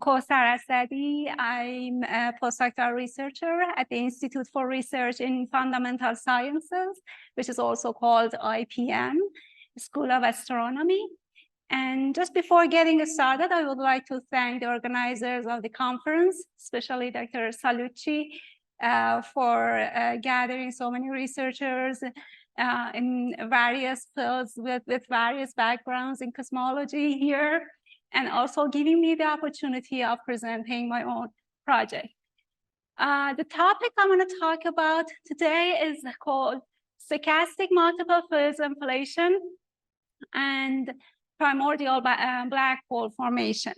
I'm Asadi. I'm a postdoctoral researcher at the Institute for Research in Fundamental Sciences, which is also called IPM, School of Astronomy. And just before getting started, I would like to thank the organizers of the conference, especially Dr. Sallucci, for gathering so many researchers in various fields with various backgrounds in cosmology here, and also giving me the opportunity of presenting my own project. The topic I'm going to talk about today is called Stochastic Multiple Phase Inflation and Primordial Black Hole Formation.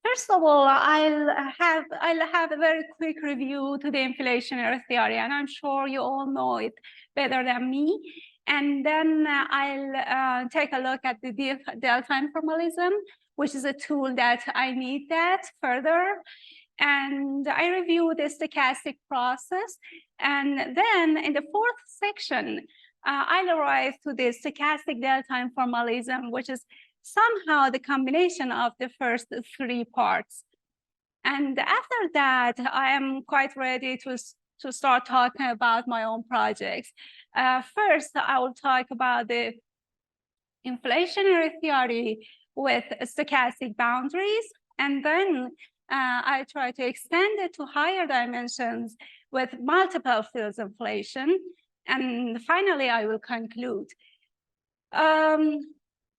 First of all, I'll have a very quick review to the inflationary theory, and I'm sure you all know it better than me. And then I'll take a look at the delta informalism, which is a tool that I need that further. And I review the stochastic process. And then in the fourth section, I'll arrive to the stochastic delta informalism, which is somehow the combination of the first three parts. And after that, I am quite ready to start talking about my own projects. First, I will talk about the inflationary theory with stochastic boundaries, and then I try to extend it to higher dimensions with multiple fields inflation. And finally, I will conclude.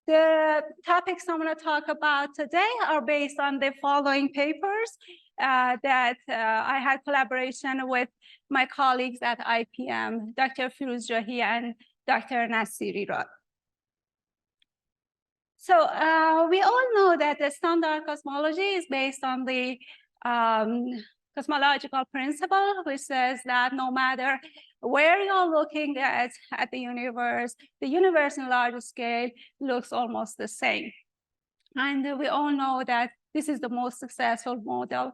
The topics I'm going to talk about today are based on the following papers that I had collaboration with my colleagues at IPM, Dr. Firuz Jahi and Dr. Nasiri. So we all know that the standard cosmology is based on the cosmological principle, which says that no matter where you're looking at the universe in large scale looks almost the same. And we all know that this is the most successful model,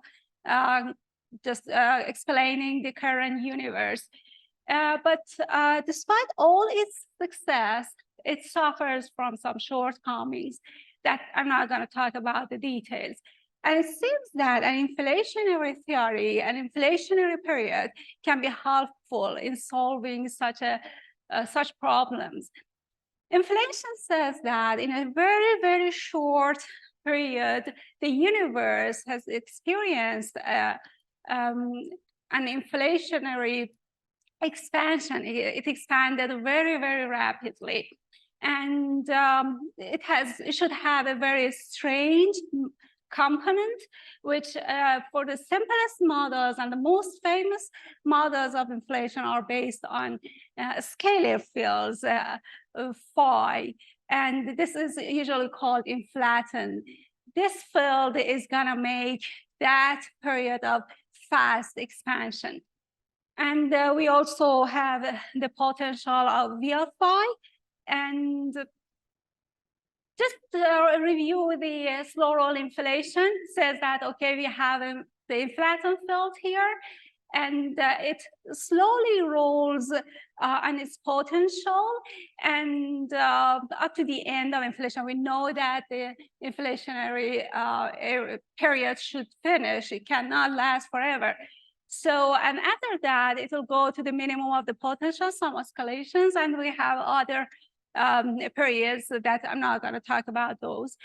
explaining the current universe. But despite all its success, it suffers from some shortcomings that I'm not going to talk about the details. And it seems that an inflationary theory, an inflationary period, can be helpful in solving such problems. Inflation says that in a very, very short period, the universe has experienced an inflationary expansion. It expanded very, very rapidly. And it should have a very strange component, which for the simplest models and the most famous models of inflation are based on scalar fields, phi, and this is usually called inflaton. This field is going to make that period of fast expansion. And we also have the potential of VL phi, and just to review the slow roll inflation says that, okay, we have the inflaton field here, and it slowly rolls on its potential, and up to the end of inflation. We know that the inflationary period should finish. It cannot last forever. So, and after that, it will go to the minimum of the potential, some oscillations, and we have other periods that I'm not going to talk about those.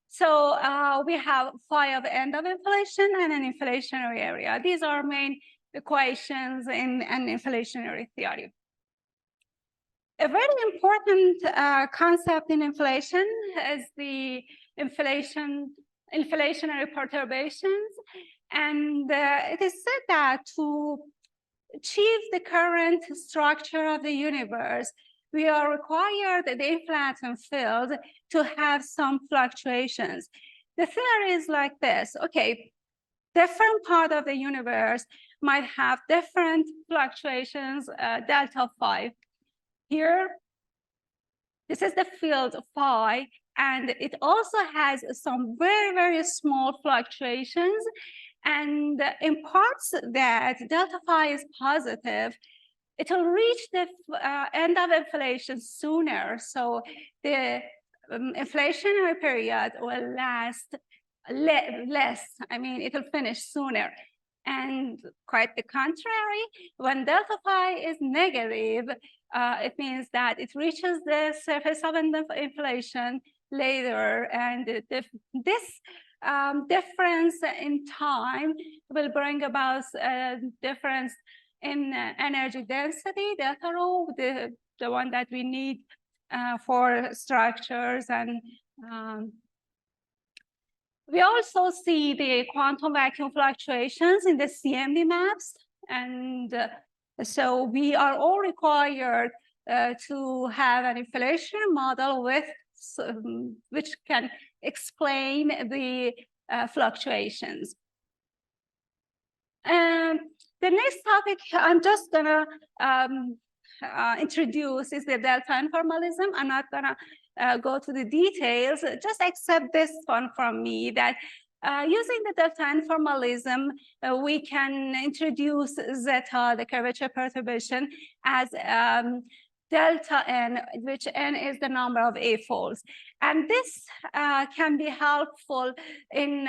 So we have phi of end of inflation and an inflationary area. These are main equations in an inflationary theory. A very important concept in inflation is the inflationary perturbations. And it is said that to achieve the current structure of the universe, we are required the inflaton field to have some fluctuations. The theory is like this. Okay, different part of the universe might have different fluctuations, delta phi. Here, this is the field phi, and it also has some very, very small fluctuations. And in parts that delta phi is positive, it will reach the end of inflation sooner. So the inflationary period will last less. I mean, it will finish sooner. And quite the contrary, when delta phi is negative, it means that it reaches the surface of inflation later, and this difference in time will bring about a difference in energy density, delta rho, the one that we need for structures. And we also see the quantum vacuum fluctuations in the CMB maps. And so we are all required to have an inflation model with which can explain the fluctuations. And the next topic I'm just gonna introduce is the delta informalism. I'm not gonna go to the details, just accept this one from me, that using the delta informalism, we can introduce zeta, the curvature perturbation, as delta n, which n is the number of A-folds. And this can be helpful in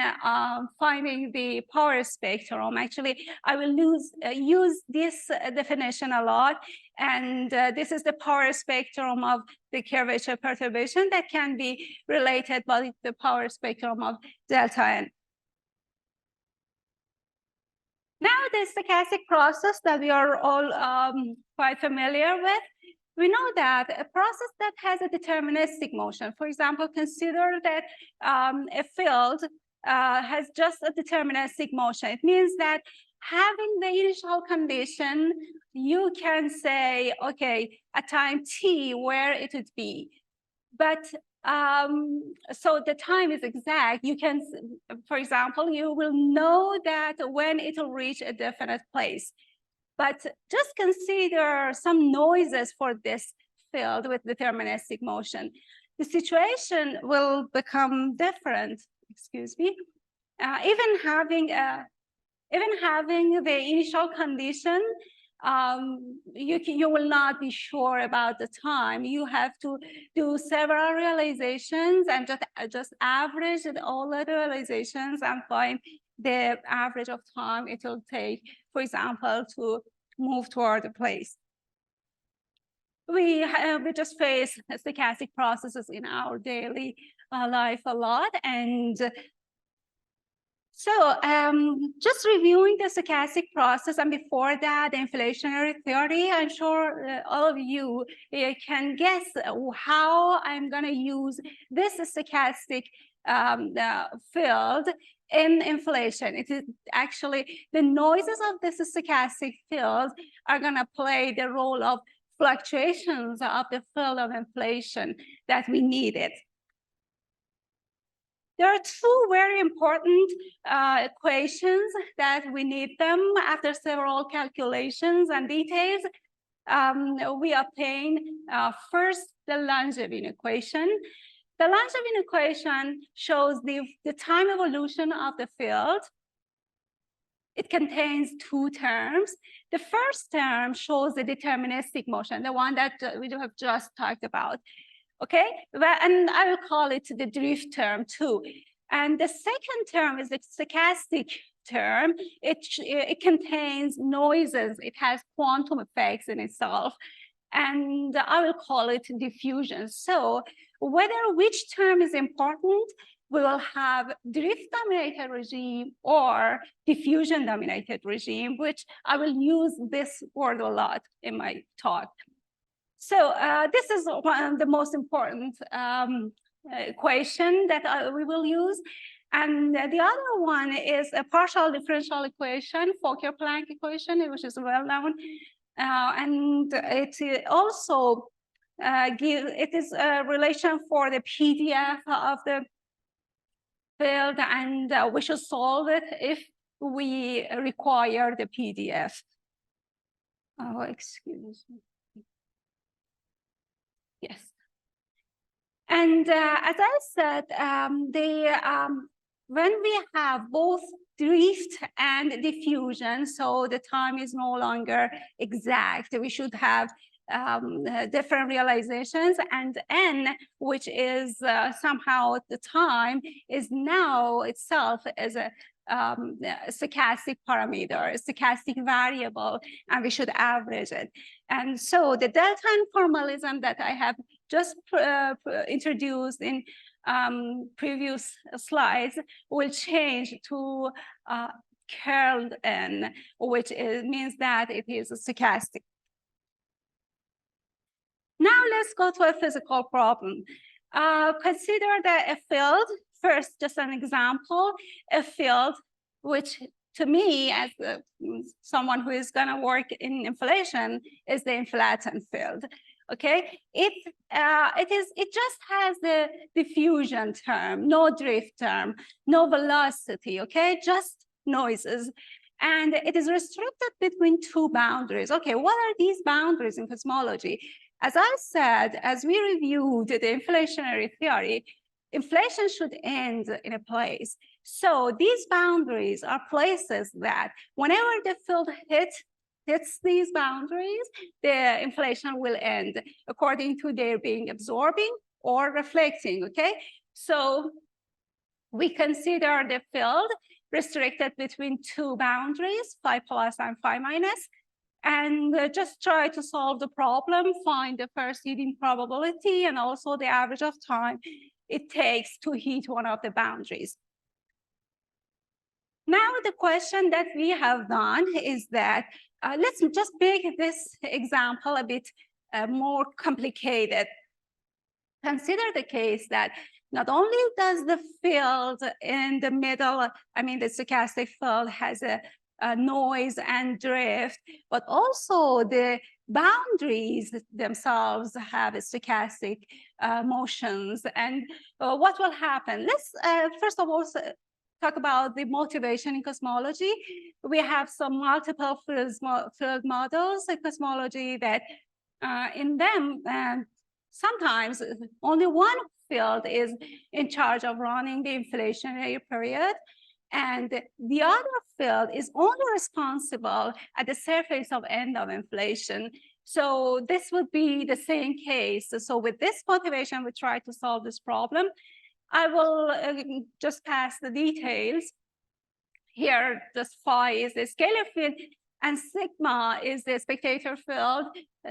finding the power spectrum. Actually, I will use this definition a lot. And this is the power spectrum of the curvature perturbation that can be related by the power spectrum of delta n. Now, the stochastic process that we are all quite familiar with, we know that a process that has a deterministic motion, for example, consider that a field has just a deterministic motion. It means that having the initial condition, you can say, okay, at time t, where it would be. But so the time is exact. You can, for example, you will know that when it will reach a definite place. But just consider some noises for this field with deterministic motion. The situation will become different, excuse me. Even having the initial condition, you will not be sure about the time. You have to do several realizations and just average all the realizations and find the average of time it will take, for example, to move toward a place. We just face stochastic processes in our daily life a lot. And so just reviewing the stochastic process, and before that, the inflationary theory, I'm sure all of you can guess how I'm going to use this stochastic field in inflation. It is actually the noises of this stochastic field are going to play the role of fluctuations of the field of inflation that we needed. There are two very important equations that we need them after several calculations and details. We obtain first the Langevin equation. The Langevin equation shows the time evolution of the field. It contains two terms. The first term shows the deterministic motion, the one that we have just talked about. Okay, and I will call it the drift term too. And the second term is the stochastic term. It contains noises. It has quantum effects in itself. And I will call it diffusion. So whether which term is important, we will have drift-dominated regime or diffusion-dominated regime, which I will use this word a lot in my talk. So this is one of the most important equation that we will use. And the other one is a partial differential equation, Fokker-Planck equation, which is well known. And it also it is a relation for the PDF of the field, and we should solve it if we require the PDF. Oh, excuse me. Yes. And as I said, when we have both drift and diffusion, so the time is no longer exact, we should have different realizations, and n, which is somehow at the time, is now itself as a stochastic parameter, a stochastic variable, and we should average it. And so the delta n formalism that I have just introduced in previous slides will change to curled n, which means that it is stochastic. Now let's go to a physical problem. Consider that a field, first just an example, a field which to me as someone who is going to work in inflation is the inflaton field. Okay, it just has the diffusion term, no drift term, no velocity, okay, just noises. And it is restricted between two boundaries. Okay, what are these boundaries in cosmology? As I said, as we reviewed the inflationary theory, inflation should end in a place. So these boundaries are places that whenever the field hits these boundaries, the inflation will end according to their being absorbing or reflecting, okay? So we consider the field restricted between two boundaries, phi plus and phi minus, and just try to solve the problem, find the first heating probability and also the average of time it takes to heat one of the boundaries. Now the question that we have done is that, let's just make this example a bit more complicated. Consider the case that not only does the field in the middle, I mean the stochastic field has a noise and drift, but also the boundaries themselves have stochastic motions. And what will happen? Let's first of all talk about the motivation in cosmology. We have some multiple field models in cosmology that in them sometimes only one field is in charge of running the inflationary period, and the other field is only responsible at the surface of end of inflation. So this would be the same case. So with this motivation, we try to solve this problem. I will just pass the details. Here, just phi is the scalar field, and sigma is the spectator field,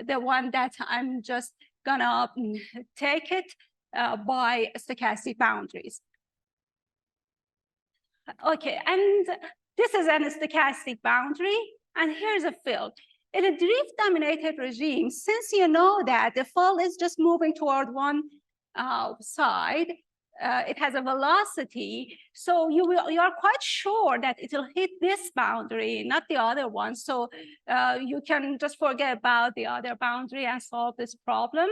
the one that I'm just gonna take it by stochastic boundaries. Okay, and this is a stochastic boundary, and here's a field. In a drift-dominated regime, since you know that the field is just moving toward one side, it has a velocity, so you are quite sure that it will hit this boundary, not the other one. So you can just forget about the other boundary and solve this problem.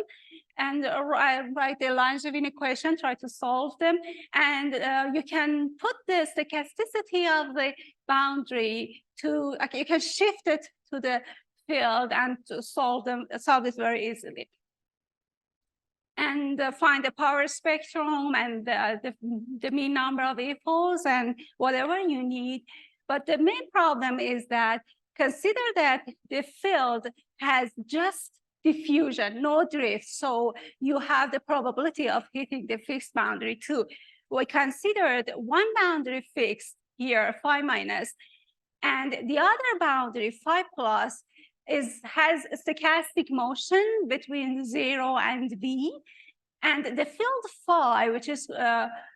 And write the Langevin equation, try to solve them. And you can put the stochasticity of the boundary to, okay, you can shift it to the field and to solve this very easily. And find the power spectrum and the mean number of epochs and whatever you need. But the main problem is that consider that the field has just diffusion, no drift. So you have the probability of hitting the fixed boundary too. We considered one boundary fixed here, phi minus, and the other boundary, phi plus, has a stochastic motion between 0 and v. And the field phi, which is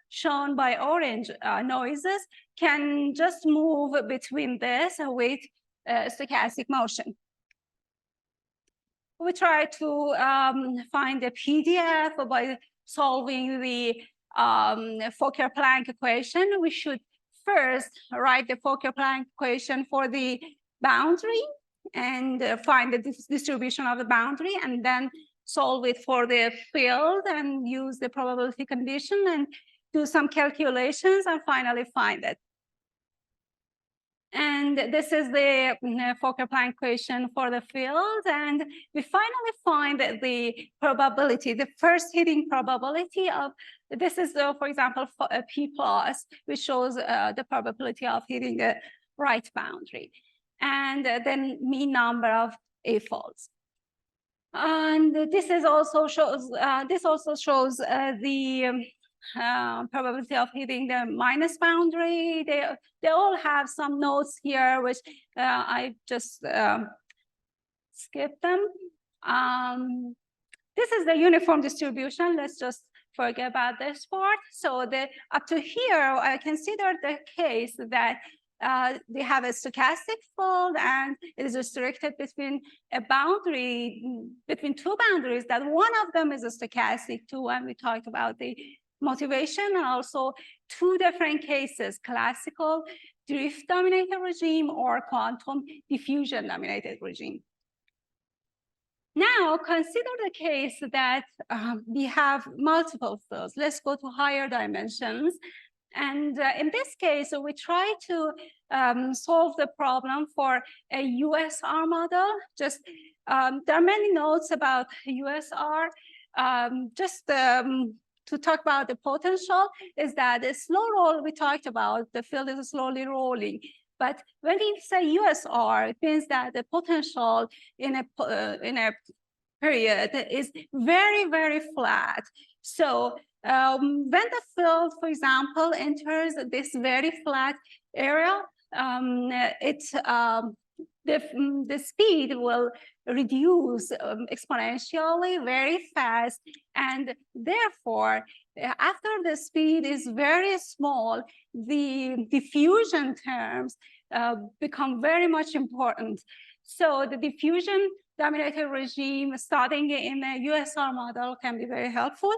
shown by orange noises, can just move between this with stochastic motion. We try to find the PDF by solving the Fokker-Planck equation. We should first write the Fokker-Planck equation for the boundary and find the distribution of the boundary, and then solve it for the field and use the probability condition and do some calculations and finally find it. And this is the Fokker-Planck equation for the field. And we finally find that the probability, the first hitting probability of, this is, for example, P plus, which shows the probability of hitting the right boundary. And then mean number of A-folds. And this is also shows the probability of hitting the minus boundary. They all have some notes here, which I just skipped them. This is the uniform distribution. Let's just forget about this part. So up to here, I consider the case that they have a stochastic field and it is restricted between a boundary, between two boundaries, that one of them is a stochastic too, when we talked about the motivation, and also two different cases, classical drift dominated regime or quantum diffusion dominated regime. Now, consider the case that we have multiple fields. Let's go to higher dimensions. And in this case, we try to solve the problem for a USR model. Just there are many notes about USR. To talk about the potential is that the slow roll we talked about, the field is slowly rolling. But when we say USR, it means that the potential in a period is very, very flat. So when the field, for example, enters this very flat area, the speed will reduce exponentially very fast, and therefore, after the speed is very small, the diffusion terms become very much important. So the diffusion dominated regime starting in a USR model can be very helpful.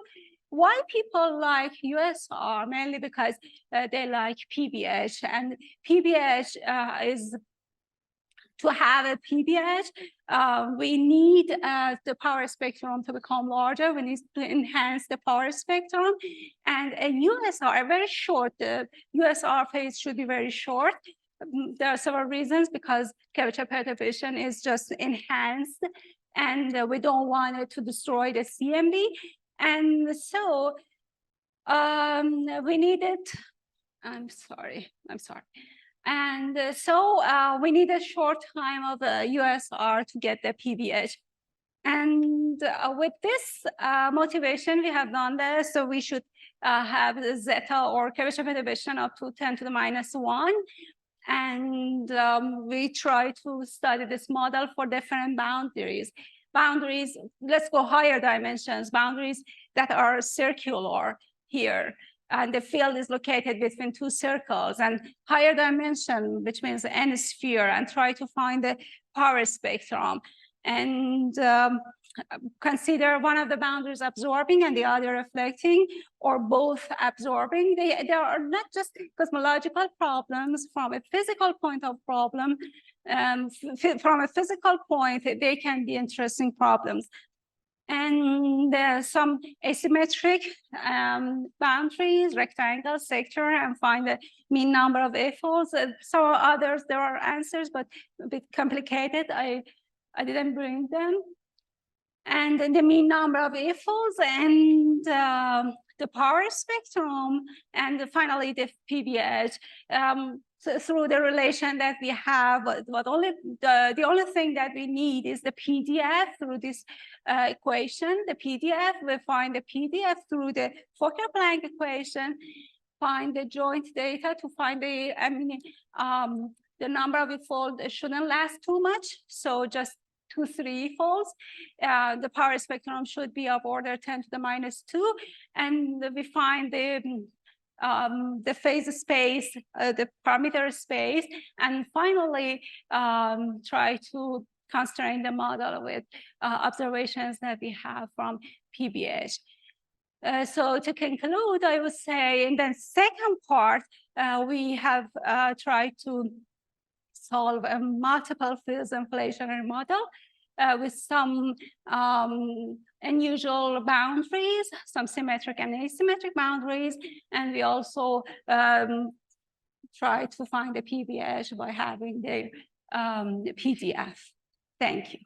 Why people like USR? Mainly because they like PBH, and PBH is to have a PBH, we need the power spectrum to become larger. We need to enhance the power spectrum. And a USR, very short, the USR phase should be very short. There are several reasons, because curvature perturbation is just enhanced, and we don't want it to destroy the CMB. And so we needed, I'm sorry. And so we need a short time of USR to get the PBH. And with this motivation, we have done this. So we should have the zeta or curvature perturbation up to 10 to the minus 1. And we try to study this model for different boundaries. Boundaries, let's go higher dimensions, boundaries that are circular here. And the field is located between two circles, and higher dimension, which means n sphere, and try to find the power spectrum. And consider one of the boundaries absorbing and the other reflecting, or both absorbing. They are not just cosmological problems from a physical point of problem. From a physical point, they can be interesting problems. And some asymmetric boundaries, rectangle, sector, and find the mean number of A-folds. Some others, there are answers, but a bit complicated. I didn't bring them. And then the mean number of A-folds and the power spectrum, and finally the PBH. So through the relation that we have, but the only thing that we need is the PDF through this equation. The PDF, we find the PDF through the Fokker-Planck equation, find the joint data to find the, the number of folds shouldn't last too much. So just 2-3 folds. The power spectrum should be of order 10 to the minus 2. And we find the phase space, the parameter space, and finally try to constrain the model with observations that we have from PBH. So to conclude, I would say in the second part, we have tried to solve a multiple fields inflationary model with some unusual boundaries, some symmetric and asymmetric boundaries, and we also try to find the PBH by having the PDF. Thank you.